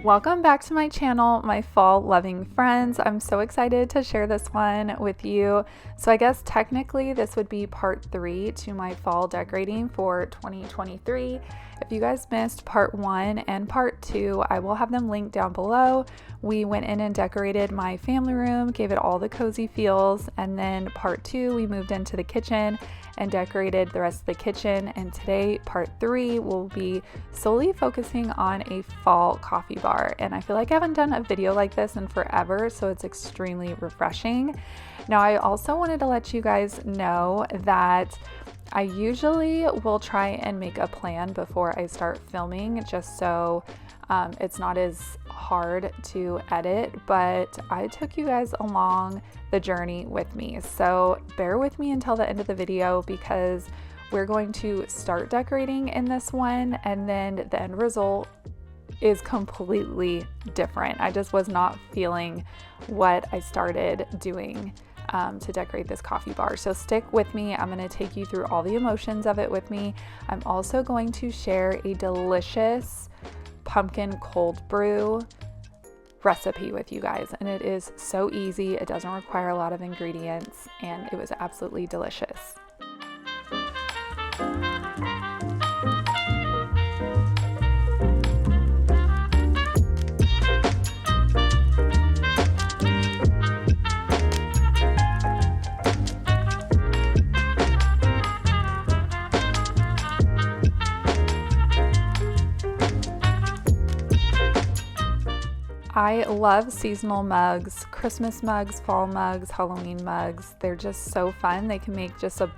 Welcome back to my channel, my fall loving friends. I'm so excited to share this one with you. So I guess technically this would be part 3 to my fall decorating for 2023. If you guys missed part 1 and part 2, I will have them linked down below. We went in and decorated my family room, gave it all the cozy feels, and then part 2 we moved into the kitchen and decorated the rest of the kitchen. And today, part 3, will be solely focusing on a fall coffee bar. And I feel like I haven't done a video like this in forever, so it's extremely refreshing. Now, I also wanted to let you guys know that I usually will try and make a plan before I start filming, just so it's not as hard to edit, but I took you guys along the journey with me. So bear with me until the end of the video because we're going to start decorating in this one, and then the end result is completely different. I just was not feeling what I started doing to decorate this coffee bar. So stick with me. I'm going to take you through all the emotions of it with me. I'm also going to share a delicious pumpkin cold brew recipe with you guys, and it is so easy. It doesn't require a lot of ingredients, and it was absolutely delicious. I love seasonal mugs, Christmas mugs, fall mugs, Halloween mugs. They're just so fun. They can make just a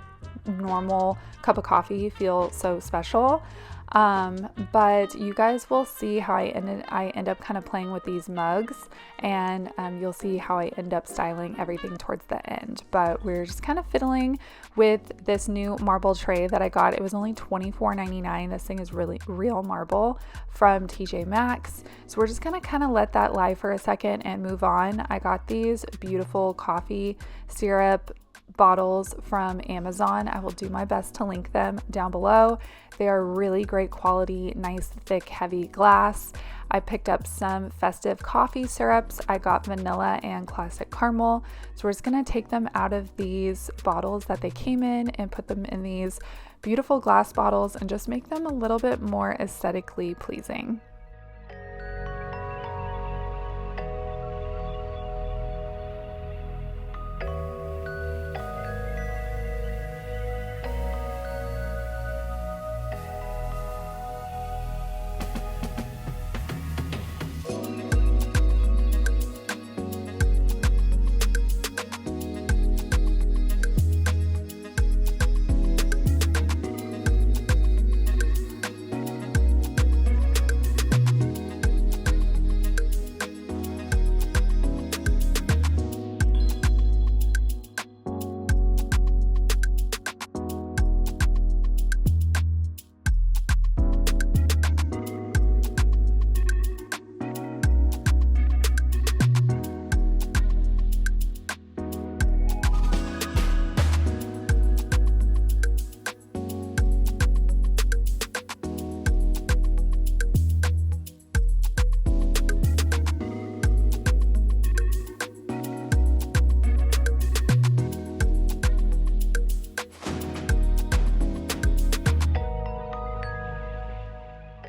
normal cup of coffee feel so special. But you guys will see how I end up kind of playing with these mugs, and you'll see how I end up styling everything towards the end. But we're just kind of fiddling with this new marble tray that I got. It was only $24.99. This thing is really real marble from TJ Maxx. So we're just gonna kind of let that lie for a second and move on. I got these beautiful coffee syrup bottles from Amazon. I will do my best to link them down below. They are really great quality, nice, thick, heavy glass. I picked up some festive coffee syrups. I got vanilla and classic caramel. So we're just gonna take them out of these bottles that they came in and put them in these beautiful glass bottles and just make them a little bit more aesthetically pleasing.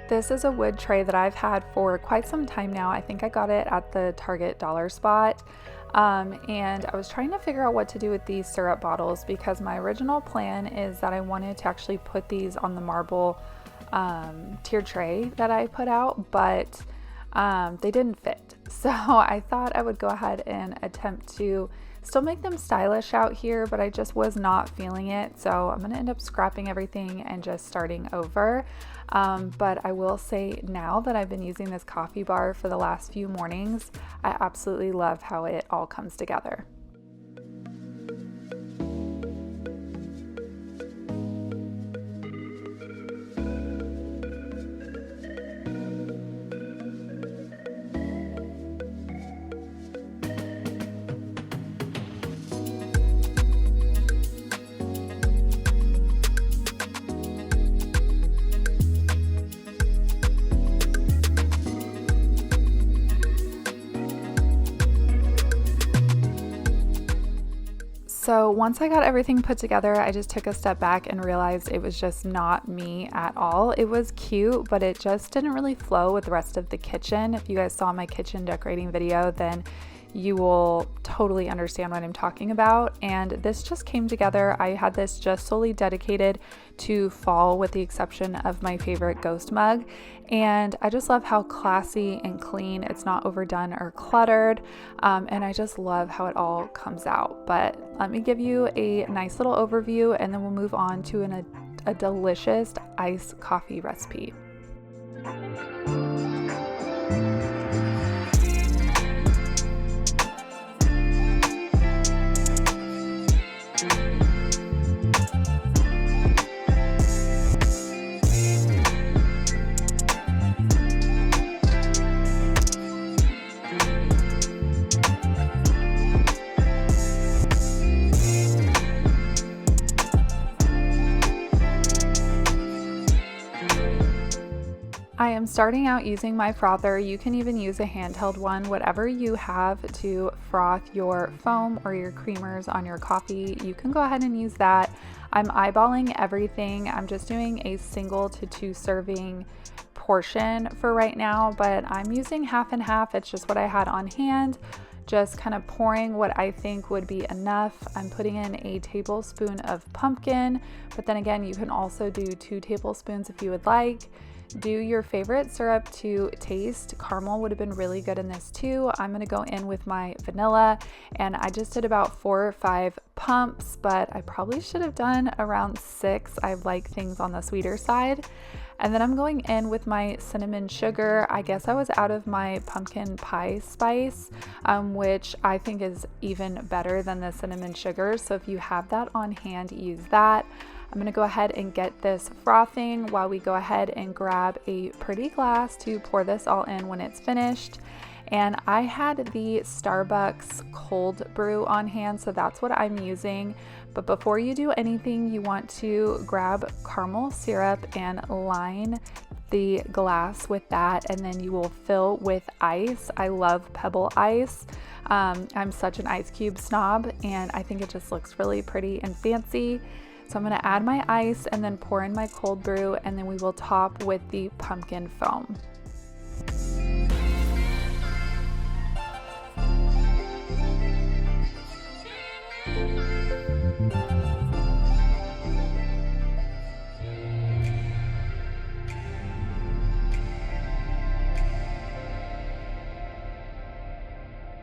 This is a wood tray that I've had for quite some time now. I think I got it at the Target dollar spot. And I was trying to figure out what to do with these syrup bottles because my original plan is that I wanted to actually put these on the marble tiered tray that I put out, but they didn't fit. So I thought I would go ahead and attempt to still make them stylish out here, but I just was not feeling it. So I'm gonna end up scrapping everything and just starting over. But I will say now that I've been using this coffee bar for the last few mornings, I absolutely love how it all comes together. So once I got everything put together, I just took a step back and realized it was just not me at all. It was cute, but it just didn't really flow with the rest of the kitchen. If you guys saw my kitchen decorating video, then you will totally understand what I'm talking about. And this just came together. I had this just solely dedicated to fall, with the exception of my favorite ghost mug. And I just love how classy and clean, it's not overdone or cluttered. And I just love how it all comes out. But let me give you a nice little overview, and then we'll move on to a delicious iced coffee recipe. I am starting out using my frother. You can even use a handheld one, whatever you have to froth your foam or your creamers on your coffee. You can go ahead and use that. I'm eyeballing everything. I'm just doing a single to 2 serving portion for right now, but I'm using half and half. It's just what I had on hand. Just kind of pouring what I think would be enough. I'm putting in a tablespoon of pumpkin, but then again, you can also do 2 tablespoons if you would like. Do your favorite syrup to taste. Caramel would have been really good in this too. I'm gonna go in with my vanilla, and I just did about 4 or 5 pumps, but I probably should have done around 6. I like things on the sweeter side. And then I'm going in with my cinnamon sugar. I guess I was out of my pumpkin pie spice, which I think is even better than the cinnamon sugar. So if you have that on hand, use that. I'm gonna go ahead and get this frothing while we go ahead and grab a pretty glass to pour this all in when it's finished. And I had the Starbucks cold brew on hand, so that's what I'm using. But before you do anything, you want to grab caramel syrup and line the glass with that, and then you will fill with ice. I love pebble ice. I'm such an ice cube snob, and I think it just looks really pretty and fancy. So I'm gonna add my ice and then pour in my cold brew, and then we will top with the pumpkin foam.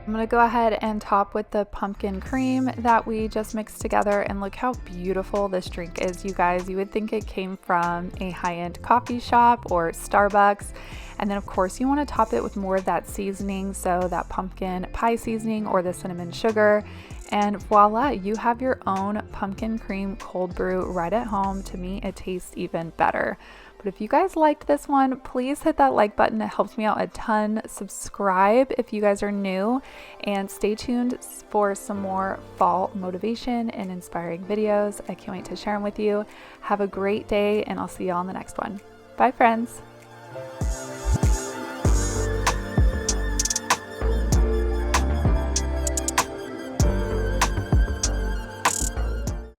I'm gonna go ahead and top with the pumpkin cream that we just mixed together, and look how beautiful this drink is, you guys. You would think it came from a high-end coffee shop or Starbucks. And then of course you want to top it with more of that seasoning, so that pumpkin pie seasoning or the cinnamon sugar, and voila, you have your own pumpkin cream cold brew right at home. To me, it tastes even better. But if you guys liked this one, please hit that like button. It helps me out a ton. Subscribe if you guys are new, and stay tuned for some more fall motivation and inspiring videos. I can't wait to share them with you. Have a great day, and I'll see you all in the next one. Bye, friends.